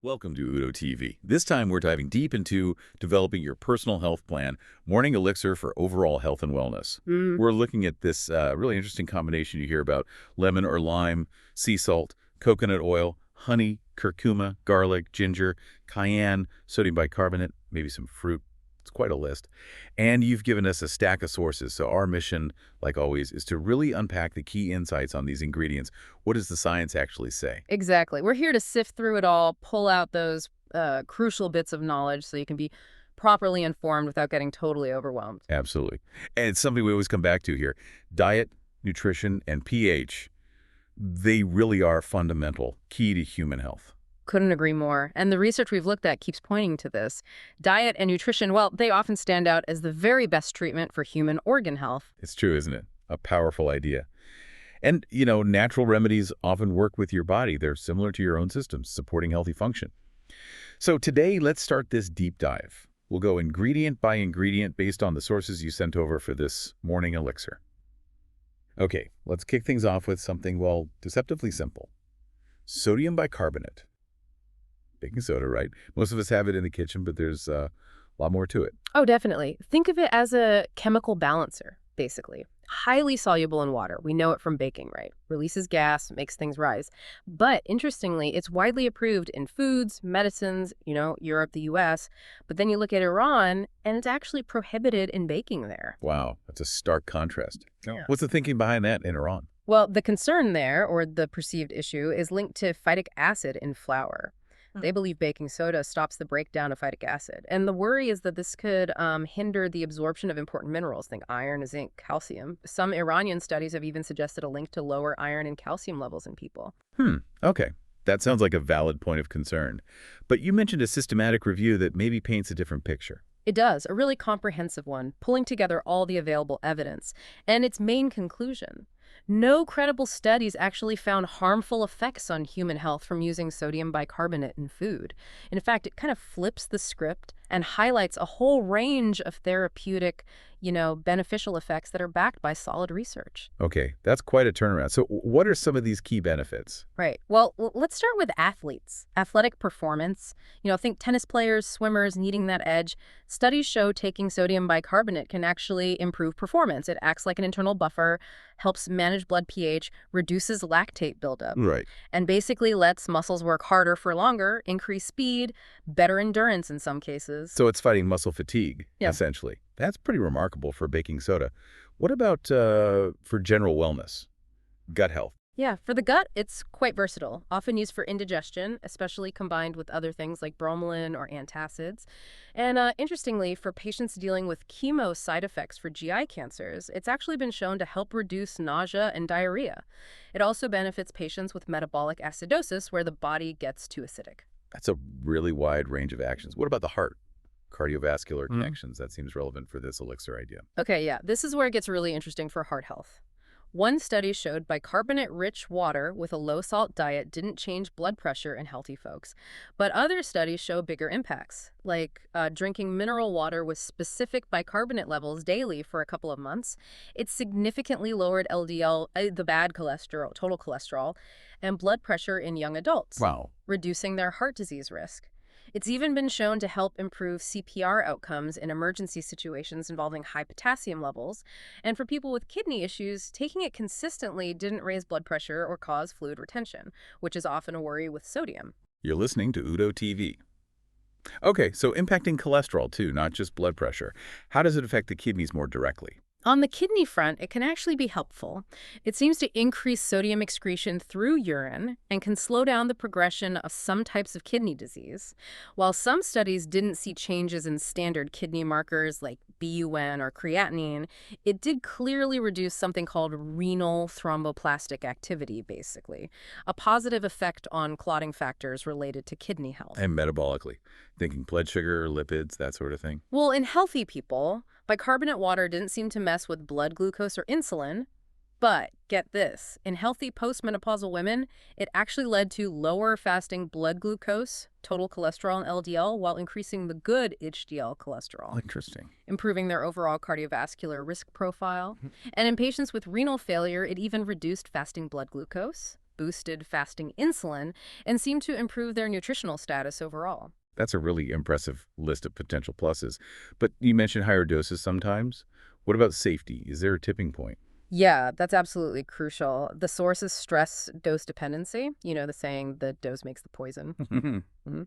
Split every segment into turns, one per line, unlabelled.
Welcome to Udo TV. This time we're diving deep into developing your personal health plan, morning elixir for overall health and wellness.
Mm,
We're looking at this really interesting combination you hear about: lemon or lime, sea salt, coconut oil, honey, curcuma, garlic, ginger, cayenne, sodium bicarbonate, maybe some fruit. It's quite a list. And you've given us a stack of sources, so our mission, like always, is to really unpack the key insights on these ingredients. What does the science actually say?
exactly. We're here to sift through it all, pull out those crucial bits of knowledge so you can be properly informed without getting totally overwhelmed.
Absolutely. And it's something we always come back to here. Diet, nutrition, and pH, they really are fundamental, key to human health.
Couldn't agree more. And the research we've looked at keeps pointing to this. Diet and nutrition, well, they often stand out as the very best treatment for human organ health.
It's true, isn't it? A powerful idea. And, natural remedies often work with your body. They're similar to your own systems, supporting healthy function. So today, let's start this deep dive. We'll go ingredient by ingredient based on the sources you sent over for this morning elixir. Okay, let's kick things off with something, well, deceptively simple. Sodium bicarbonate. Baking soda, right? Most of us have it in the kitchen, but there's a lot more to it.
Oh, definitely. Think of it as a chemical balancer, basically. Highly soluble in water. We know it from baking, right? Releases gas, makes things rise. But interestingly, it's widely approved in foods, medicines, Europe, the US. But then you look at Iran, and it's actually prohibited in baking there.
Wow, that's a stark contrast.
Yeah.
What's the thinking behind that in Iran?
Well, the concern there, or the perceived issue, is linked to phytic acid in flour. They believe baking soda stops the breakdown of phytic acid. And the worry is that this could hinder the absorption of important minerals, think iron, zinc, calcium. Some Iranian studies have even suggested a link to lower iron and calcium levels in people.
Okay. That sounds like a valid point of concern. But you mentioned a systematic review that maybe paints a different picture.
It does, a really comprehensive one, pulling together all the available evidence. And its main conclusion: no credible studies actually found harmful effects on human health from using sodium bicarbonate in food. In fact, it kind of flips the script and highlights a whole range of therapeutic, beneficial effects that are backed by solid research.
Okay, that's quite a turnaround. So what are some of these key benefits?
Right. Well, let's start with athletes. Athletic performance. Think tennis players, swimmers needing that edge. Studies show taking sodium bicarbonate can actually improve performance. It acts like an internal buffer, helps manage blood pH, reduces lactate buildup,
Right.
and basically lets muscles work harder for longer, increase speed, better endurance in some cases.
So it's fighting muscle fatigue,
Yeah.
essentially. That's pretty remarkable for baking soda. What about for general wellness, gut health?
Yeah, for the gut, it's quite versatile, often used for indigestion, especially combined with other things like bromelain or antacids. And interestingly, for patients dealing with chemo side effects for GI cancers, it's actually been shown to help reduce nausea and diarrhea. It also benefits patients with metabolic acidosis, where the body gets too acidic.
That's a really wide range of actions. What about the heart? Cardiovascular
Mm.
connections. That seems relevant for this elixir idea.
Okay, yeah, this is where it gets really interesting for heart health. One study showed bicarbonate-rich water with a low-salt diet didn't change blood pressure in healthy folks. But other studies show bigger impacts, like drinking mineral water with specific bicarbonate levels daily for a couple of months. It significantly lowered LDL, the bad cholesterol, total cholesterol, and blood pressure in young adults,
Wow.
reducing their heart disease risk. It's even been shown to help improve CPR outcomes in emergency situations involving high potassium levels. And for people with kidney issues, taking it consistently didn't raise blood pressure or cause fluid retention, which is often a worry with sodium.
You're listening to Udo TV. Okay, so impacting cholesterol too, not just blood pressure. How does it affect the kidneys more directly?
On the kidney front, it can actually be helpful. It seems to increase sodium excretion through urine and can slow down the progression of some types of kidney disease. While some studies didn't see changes in standard kidney markers like BUN or creatinine, it did clearly reduce something called renal thromboplastic activity, basically, a positive effect on clotting factors related to kidney health.
And metabolically, thinking blood sugar, lipids, that sort of thing.
Well, in healthy people, bicarbonate water didn't seem to mess with blood glucose or insulin. But get this, in healthy postmenopausal women, it actually led to lower fasting blood glucose, total cholesterol, and LDL, while increasing the good HDL cholesterol,
Interesting.
improving their overall cardiovascular risk profile. And in patients with renal failure, it even reduced fasting blood glucose, boosted fasting insulin and seemed to improve their nutritional status overall.
That's a really impressive list of potential pluses. But you mentioned higher doses sometimes. What about safety? Is there a tipping point?
Yeah, that's absolutely crucial. The source is stress dose dependency. You know, the saying, the dose makes the poison. Mhm.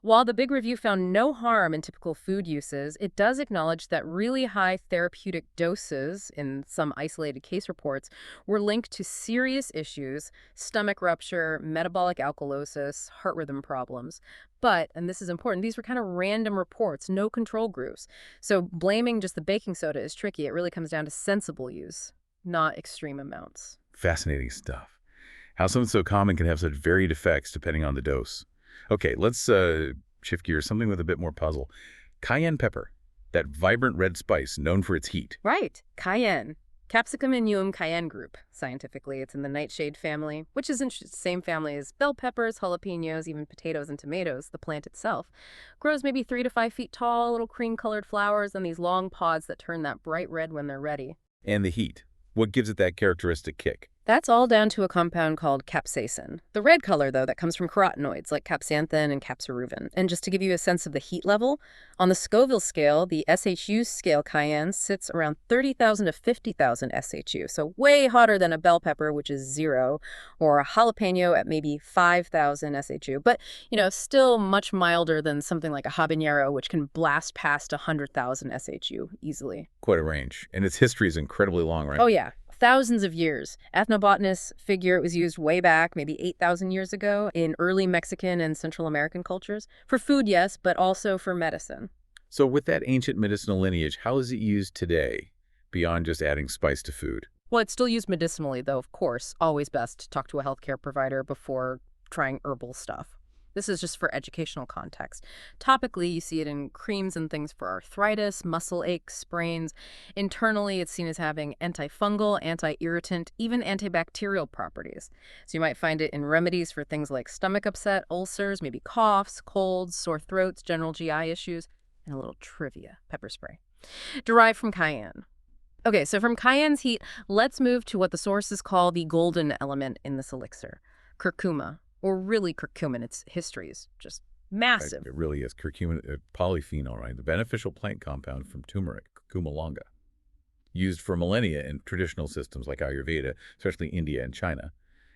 While the big review found no harm in typical food uses, it does acknowledge that really high therapeutic doses, in some isolated case reports, were linked to serious issues: stomach rupture, metabolic alkalosis, heart rhythm problems. But, and this is important, these were kind of random reports, no control groups. So blaming just the baking soda is tricky. It really comes down to sensible use, not extreme amounts.
Fascinating stuff. How something so common can have such varied effects depending on the dose. Okay, let's shift gears, something with a bit more puzzle. Cayenne pepper, that vibrant red spice known for its heat.
Right, cayenne. Capsicum annuum cayenne group. Scientifically, it's in the nightshade family, which is in the same family as bell peppers, jalapenos, even potatoes and tomatoes. The plant itself grows maybe 3 to 5 feet tall, little cream-colored flowers, and these long pods that turn that bright red when they're ready.
And the heat. What gives it that characteristic kick?
That's all down to a compound called capsaicin. The red color, though, that comes from carotenoids like capsanthin and capsaruven. And just to give you a sense of the heat level, on the Scoville scale, the SHU scale cayenne sits around 30,000 to 50,000 SHU, so way hotter than a bell pepper, which is 0, or a jalapeno at maybe 5,000 SHU. But, still much milder than something like a habanero, which can blast past 100,000 SHU easily.
Quite a range. And its history is incredibly long, right?
Oh, yeah. Thousands of years. Ethnobotanists figure it was used way back, maybe 8,000 years ago, in early Mexican and Central American cultures. For food, yes, but also for medicine.
So with that ancient medicinal lineage, how is it used today, beyond just adding spice to food?
Well, it's still used medicinally, though, of course. Always best to talk to a healthcare provider before trying herbal stuff. This is just for educational context. Topically, you see it in creams and things for arthritis, muscle aches, sprains. Internally, it's seen as having antifungal, anti-irritant, even antibacterial properties. So you might find it in remedies for things like stomach upset, ulcers, maybe coughs, colds, sore throats, general GI issues, and a little trivia: pepper spray. Derived from cayenne. Okay, so from cayenne's heat, let's move to what the sources call the golden element in this elixir: curcuma. Or really curcumin. Its history is just massive.
Right, it really is. Curcumin, polyphenol, right? The beneficial plant compound from turmeric, Curcuma longa, used for millennia in traditional systems like Ayurveda, especially India and China.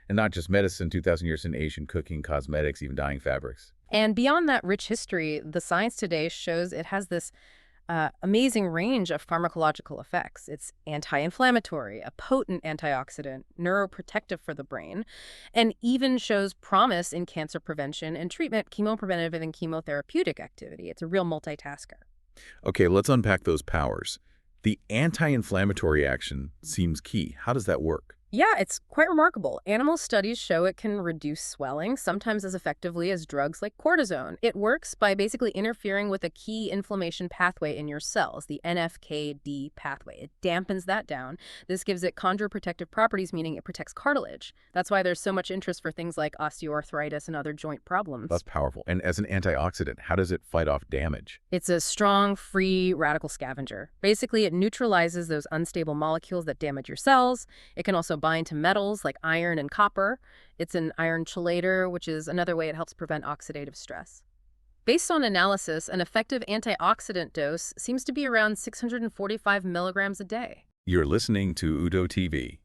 And not just medicine, 2,000 years in Asian cooking, cosmetics, even dyeing fabrics.
And beyond that rich history, the science today shows it has this amazing range of pharmacological effects. It's anti-inflammatory, a potent antioxidant, neuroprotective for the brain, and even shows promise in cancer prevention and treatment, chemopreventive and chemotherapeutic activity. It's a real multitasker.
Okay, let's unpack those powers. The anti-inflammatory action seems key. How does that work?
Yeah, it's quite remarkable. Animal studies show it can reduce swelling, sometimes as effectively as drugs like cortisone. It works by basically interfering with a key inflammation pathway in your cells, the NFKD pathway. It dampens that down. This gives it chondroprotective properties, meaning it protects cartilage. That's why there's so much interest for things like osteoarthritis and other joint problems.
That's powerful. And as an antioxidant, how does it fight off damage?
It's a strong, free radical scavenger. Basically, it neutralizes those unstable molecules that damage your cells. It can also bind to metals like iron and copper. It's an iron chelator, which is another way it helps prevent oxidative stress. Based on analysis, an effective antioxidant dose seems to be around 645 milligrams a day.
You're listening to Udo TV.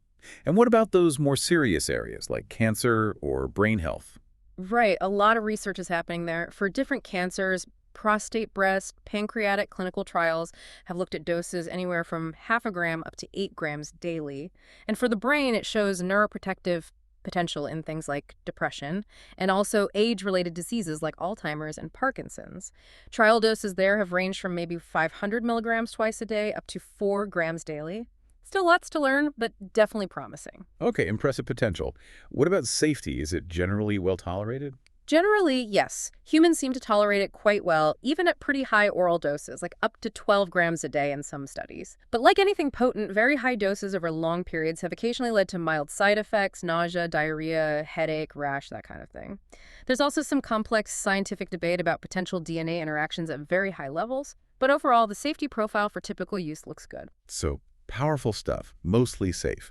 And what about those more serious areas like cancer or brain health?
Right, a lot of research is happening there. For different cancers, prostate, breast, pancreatic clinical trials have looked at doses anywhere from half a gram up to 8 grams daily. And for the brain, it shows neuroprotective potential in things like depression and also age-related diseases like Alzheimer's and Parkinson's. Trial doses there have ranged from maybe 500 milligrams twice a day up to 4 grams daily. Still lots to learn, but definitely promising.
Okay, impressive potential. What about safety? Is it generally well tolerated?
Generally, yes. Humans seem to tolerate it quite well, even at pretty high oral doses, like up to 12 grams a day in some studies. But like anything potent, very high doses over long periods have occasionally led to mild side effects: nausea, diarrhea, headache, rash, that kind of thing. There's also some complex scientific debate about potential DNA interactions at very high levels, but overall, the safety profile for typical use looks good.
So, powerful stuff, mostly safe.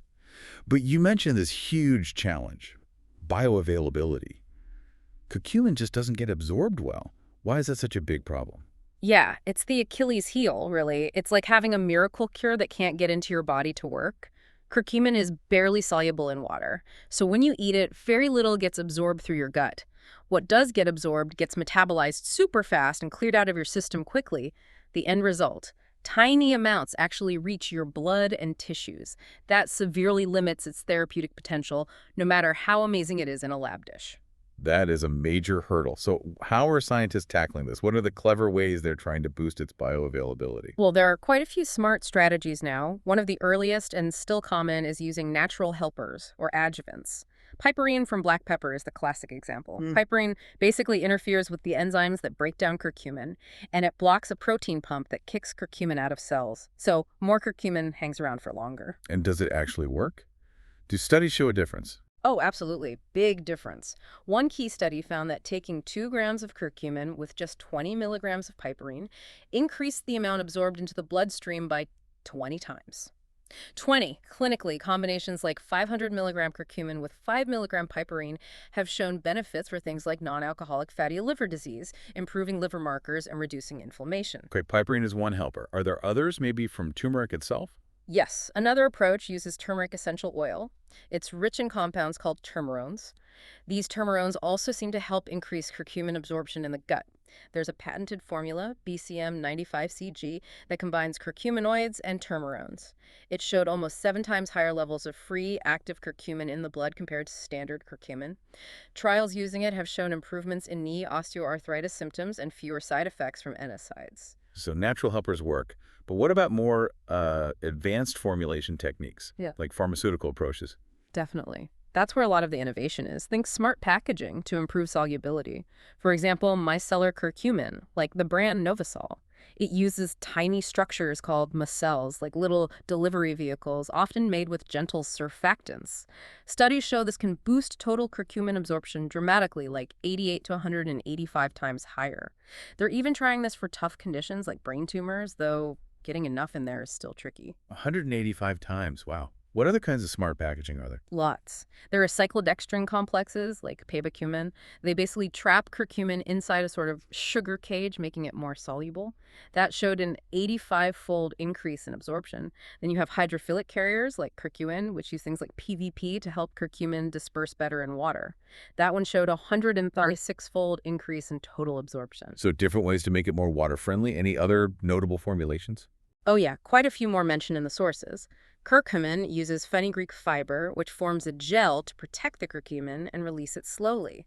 But you mentioned this huge challenge: bioavailability. Curcumin just doesn't get absorbed well. Why is that such a big problem?
Yeah, it's the Achilles heel, really. It's like having a miracle cure that can't get into your body to work. Curcumin is barely soluble in water, so when you eat it, very little gets absorbed through your gut. What does get absorbed gets metabolized super fast and cleared out of your system quickly. The end result, tiny amounts actually reach your blood and tissues. That severely limits its therapeutic potential, no matter how amazing it is in a lab dish.
That is a major hurdle. So how are scientists tackling this? What are the clever ways they're trying to boost its bioavailability?
Well, there are quite a few smart strategies now. One of the earliest and still common is using natural helpers, or adjuvants. Piperine from black pepper is the classic example. Piperine basically interferes with the enzymes that break down curcumin, and it blocks a protein pump that kicks curcumin out of cells. So more curcumin hangs around for longer.
And does it actually work? Do studies show a difference?
Oh, absolutely. Big difference. One key study found that taking 2 grams of curcumin with just 20 milligrams of piperine increased the amount absorbed into the bloodstream by 20 times. 20. Clinically, combinations like 500 milligram curcumin with 5 milligram piperine have shown benefits for things like non-alcoholic fatty liver disease, improving liver markers, and reducing inflammation.
Okay, piperine is one helper. Are there others, maybe from turmeric itself?
Yes, another approach uses turmeric essential oil. It's rich in compounds called termerones. These termerones also seem to help increase curcumin absorption in the gut. There's a patented formula, BCM 95CG, that combines curcuminoids and termerones. It showed almost 7 times higher levels of free, active curcumin in the blood compared to standard curcumin. Trials using it have shown improvements in knee osteoarthritis symptoms and fewer side effects from NSAIDs.
So natural helpers work. But what about more advanced formulation techniques,
Yeah.
like pharmaceutical approaches?
Definitely. That's where a lot of the innovation is. Think smart packaging to improve solubility. For example, micellar curcumin, like the brand Novasol. It uses tiny structures called micelles, like little delivery vehicles, often made with gentle surfactants. Studies show this can boost total curcumin absorption dramatically, like 88 to 185 times higher. They're even trying this for tough conditions like brain tumors, though getting enough in there is still tricky.
185 times, wow. What other kinds of smart packaging are there?
Lots. There are cyclodextrin complexes, like pabacumin. They basically trap curcumin inside a sort of sugar cage, making it more soluble. That showed an 85-fold increase in absorption. Then you have hydrophilic carriers, like curcumin, which use things like PVP to help curcumin disperse better in water. That one showed a 136-fold increase in total absorption.
So different ways to make it more water-friendly. Any other notable formulations?
Oh yeah, quite a few more mentioned in the sources. Curcumin uses fenugreek fiber, which forms a gel to protect the curcumin and release it slowly.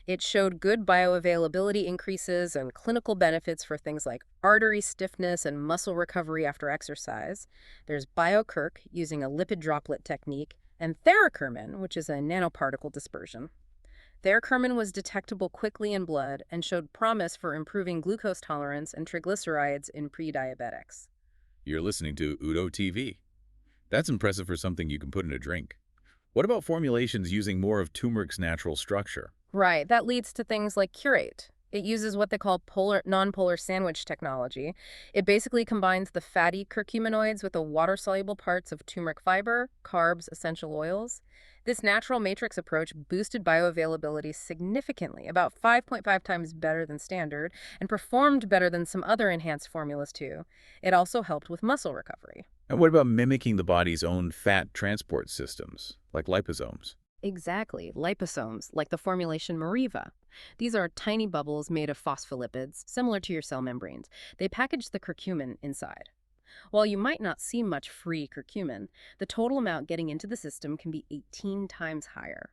It showed good bioavailability increases and clinical benefits for things like artery stiffness and muscle recovery after exercise. There's BioCurc, using a lipid droplet technique, and Theracurmin, which is a nanoparticle dispersion. Theracurmin was detectable quickly in blood and showed promise for improving glucose tolerance and triglycerides in pre-diabetics.
You're listening to Udo TV. That's impressive for something you can put in a drink. What about formulations using more of turmeric's natural structure?
Right, that leads to things like Curate. It uses what they call non-polar sandwich technology. It basically combines the fatty curcuminoids with the water-soluble parts of turmeric fiber, carbs, essential oils. This natural matrix approach boosted bioavailability significantly, about 5.5 times better than standard, and performed better than some other enhanced formulas too. It also helped with muscle recovery.
And what about mimicking the body's own fat transport systems, like liposomes?
Exactly, liposomes, like the formulation Mariva. These are tiny bubbles made of phospholipids, similar to your cell membranes. They package the curcumin inside. While you might not see much free curcumin, the total amount getting into the system can be 18 times higher.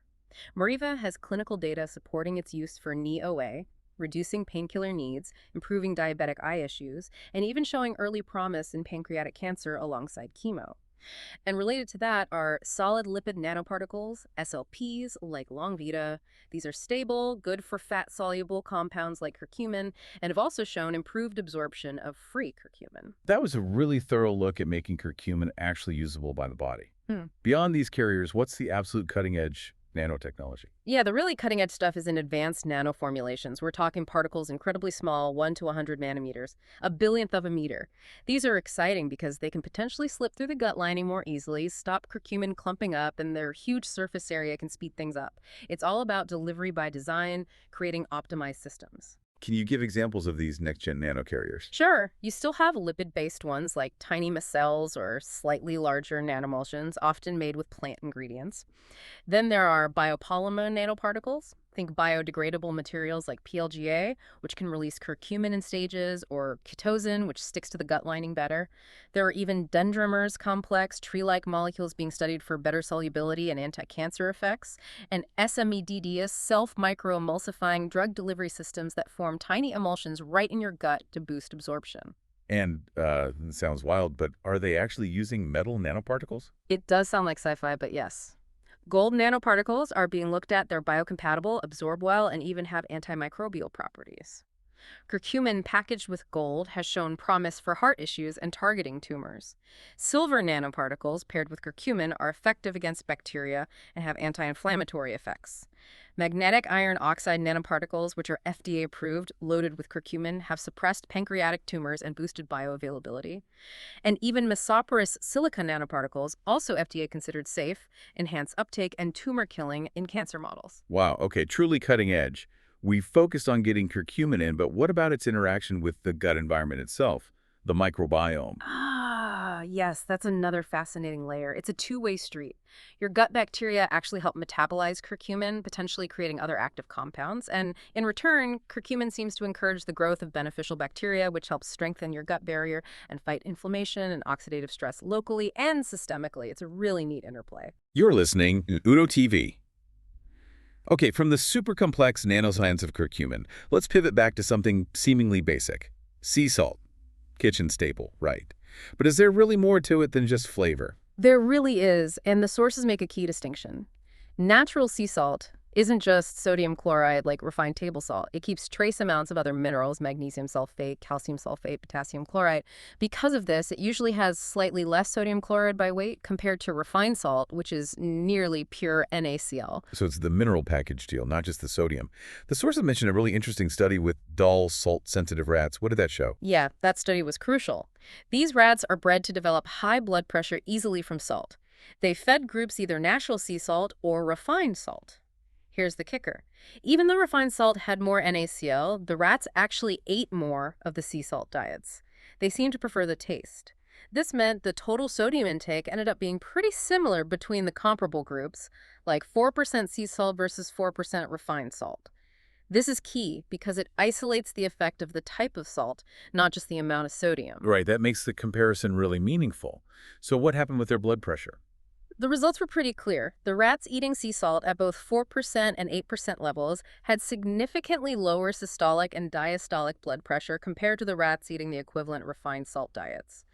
Mariva has clinical data supporting its use for knee OA, reducing painkiller needs, improving diabetic eye issues, and even showing early promise in pancreatic cancer alongside chemo. And related to that are solid lipid nanoparticles, SLPs, like Longvita. These are stable, good for fat-soluble compounds like curcumin, and have also shown improved absorption of free curcumin.
That was a really thorough look at making curcumin actually usable by the body.
Hmm.
Beyond these carriers, what's the absolute cutting edge nanotechnology.
Yeah, the really cutting-edge stuff is in advanced nanoformulations. We're talking particles incredibly small, 1 to 100 nanometers, a billionth of a meter. These are exciting because they can potentially slip through the gut lining more easily, stop curcumin clumping up, and their huge surface area can speed things up. It's all about delivery by design, creating optimized systems.
Can you give examples of these next-gen nanocarriers?
Sure, you still have lipid-based ones like tiny micelles or slightly larger nanomulsions, often made with plant ingredients. Then there are biopolymer nanoparticles. Think biodegradable materials like PLGA, which can release curcumin in stages, or chitosan, which sticks to the gut lining better. There are even dendrimers complex, tree-like molecules being studied for better solubility and anti-cancer effects, and SMEDDs, self-microemulsifying drug delivery systems that form tiny emulsions right in your gut to boost absorption.
And it sounds wild, but are they actually using metal nanoparticles?
It does sound like sci-fi, but yes. Gold nanoparticles are being looked at. They're biocompatible, absorb well, and even have antimicrobial properties. Curcumin packaged with gold has shown promise for heart issues and targeting tumors. Silver nanoparticles paired with curcumin are effective against bacteria and have anti-inflammatory effects. Magnetic iron oxide nanoparticles, which are FDA approved, loaded with curcumin, have suppressed pancreatic tumors and boosted bioavailability. And even mesoporous silica nanoparticles, also FDA considered safe, enhance uptake and tumor killing in cancer models.
Wow, okay, truly cutting edge. We focused on getting curcumin in, but what about its interaction with the gut environment itself, the microbiome?
Yes, that's another fascinating layer. It's a two-way street. Your gut bacteria actually help metabolize curcumin, potentially creating other active compounds. And in return, curcumin seems to encourage the growth of beneficial bacteria, which helps strengthen your gut barrier and fight inflammation and oxidative stress locally and systemically. It's a really neat interplay.
You're listening to Udo TV. Okay, from the super complex nanoscience of curcumin, let's pivot back to something seemingly basic. Sea salt. Kitchen staple, right. But is there really more to it than just flavor?
There really is, and the sources make a key distinction. Natural sea salt isn't just sodium chloride like refined table salt. It keeps trace amounts of other minerals, magnesium sulfate, calcium sulfate, potassium chloride. Because of this, it usually has slightly less sodium chloride by weight compared to refined salt, which is nearly pure NaCl.
So it's the mineral package deal, not just the sodium. The sources mentioned a really interesting study with dull, salt-sensitive rats. What did that show?
Yeah, that study was crucial. These rats are bred to develop high blood pressure easily from salt. They fed groups either natural sea salt or refined salt. Here's the kicker. Even though refined salt had more NaCl, the rats actually ate more of the sea salt diets. They seemed to prefer the taste. This meant the total sodium intake ended up being pretty similar between the comparable groups, like 4% sea salt versus 4% refined salt. This is key because it isolates the effect of the type of salt, not just the amount of sodium.
Right, that makes the comparison really meaningful. So what happened with their blood pressure?
The results were pretty clear. The rats eating sea salt at both 4% and 8% levels had significantly lower systolic and diastolic blood pressure compared to the rats eating the equivalent refined salt diets.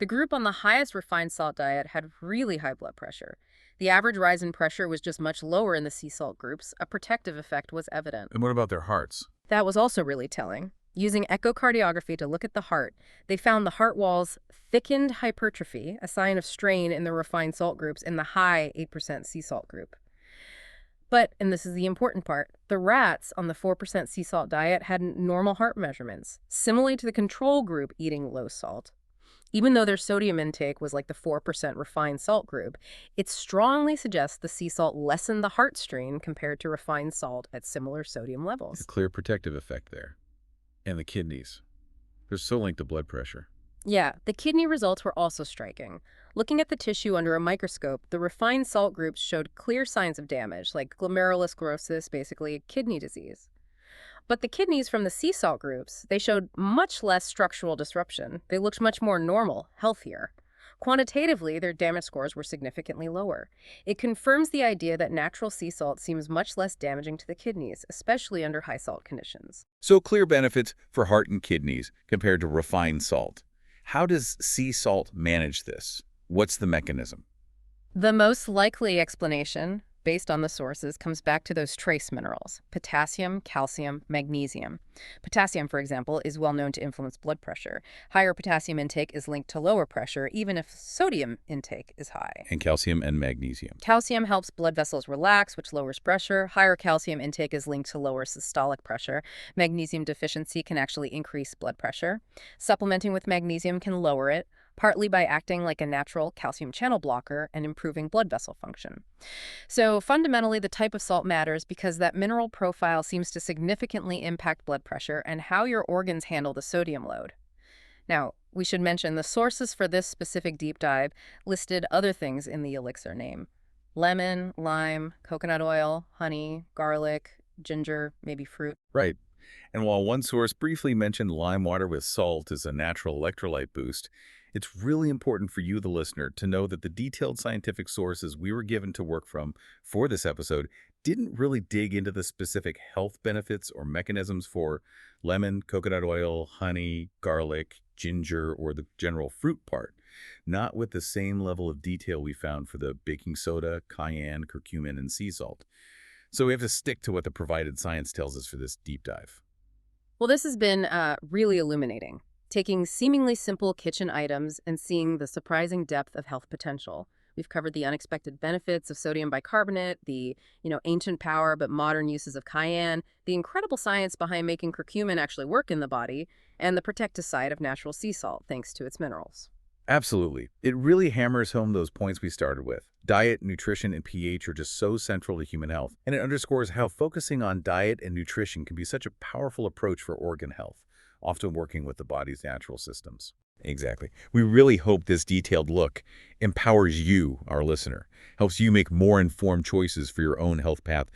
The group on the highest refined salt diet had really high blood pressure. The average rise in pressure was just much lower in the sea salt groups. A protective effect was evident.
And what about their hearts?
That was also really telling. Using echocardiography to look at the heart, they found the heart walls thickened hypertrophy, a sign of strain in the refined salt groups, in the high 8% sea salt group. But, and this is the important part, the rats on the 4% sea salt diet had normal heart measurements, similarly to the control group eating low salt. Even though their sodium intake was like the 4% refined salt group, it strongly suggests the sea salt lessened the heart strain compared to refined salt at similar sodium
A
levels.
clear protective effect there. And the kidneys. They're so linked to blood pressure.
Yeah, the kidney results were also striking. Looking at the tissue under a microscope, the refined salt groups showed clear signs of damage, like glomerulosclerosis, basically kidney disease. But the kidneys from the sea salt groups, they showed much less structural disruption. They looked much more normal, healthier. Quantitatively, their damage scores were significantly lower. It confirms the idea that natural sea salt seems much less damaging to the kidneys, especially under high salt conditions.
So clear benefits for heart and kidneys compared to refined salt. How does sea salt manage this? What's the mechanism?
The most likely explanation, based on the sources comes back to those trace minerals: potassium, calcium, magnesium. Potassium, for example, is well known to influence blood pressure. Higher potassium intake is linked to lower pressure, even if sodium intake is high.
And calcium and magnesium.
Calcium helps blood vessels relax, which lowers pressure. Higher calcium intake is linked to lower systolic pressure. Magnesium deficiency can actually increase blood pressure. Supplementing with magnesium can lower it, partly by acting like a natural calcium channel blocker and improving blood vessel function. So fundamentally, the type of salt matters because that mineral profile seems to significantly impact blood pressure and how your organs handle the sodium load. Now, we should mention the sources for this specific deep dive listed other things in the Elixir name: lemon, lime, coconut oil, honey, garlic, ginger, maybe fruit.
Right. And while one source briefly mentioned lime water with salt as a natural electrolyte boost, it's really important for you, the listener, to know that the detailed scientific sources we were given to work from for this episode didn't really dig into the specific health benefits or mechanisms for lemon, coconut oil, honey, garlic, ginger, or the general fruit part, not with the same level of detail we found for the baking soda, cayenne, curcumin, and sea salt. So we have to stick to what the provided science tells us for this deep dive.
Well, this has been really illuminating, taking seemingly simple kitchen items and seeing the surprising depth of health potential. We've covered the unexpected benefits of sodium bicarbonate, the, ancient power but modern uses of cayenne, the incredible science behind making curcumin actually work in the body, and the protective side of natural sea salt thanks to its minerals.
Absolutely. It really hammers home those points we started with. Diet, nutrition, and pH are just so central to human health, and it underscores how focusing on diet and nutrition can be such a powerful approach for organ health, often working with the body's natural systems. Exactly. We really hope this detailed look empowers you, our listener, helps you make more informed choices for your own health path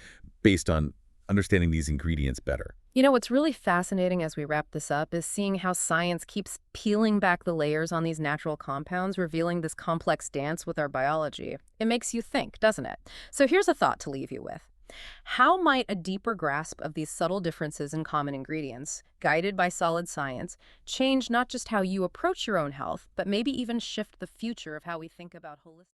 based on understanding these ingredients better.
What's really fascinating as we wrap this up is seeing how science keeps peeling back the layers on these natural compounds, revealing this complex dance with our biology. It makes you think, doesn't it? So here's a thought to leave you with. How might a deeper grasp of these subtle differences in common ingredients, guided by solid science, change not just how you approach your own health, but maybe even shift the future of how we think about holistic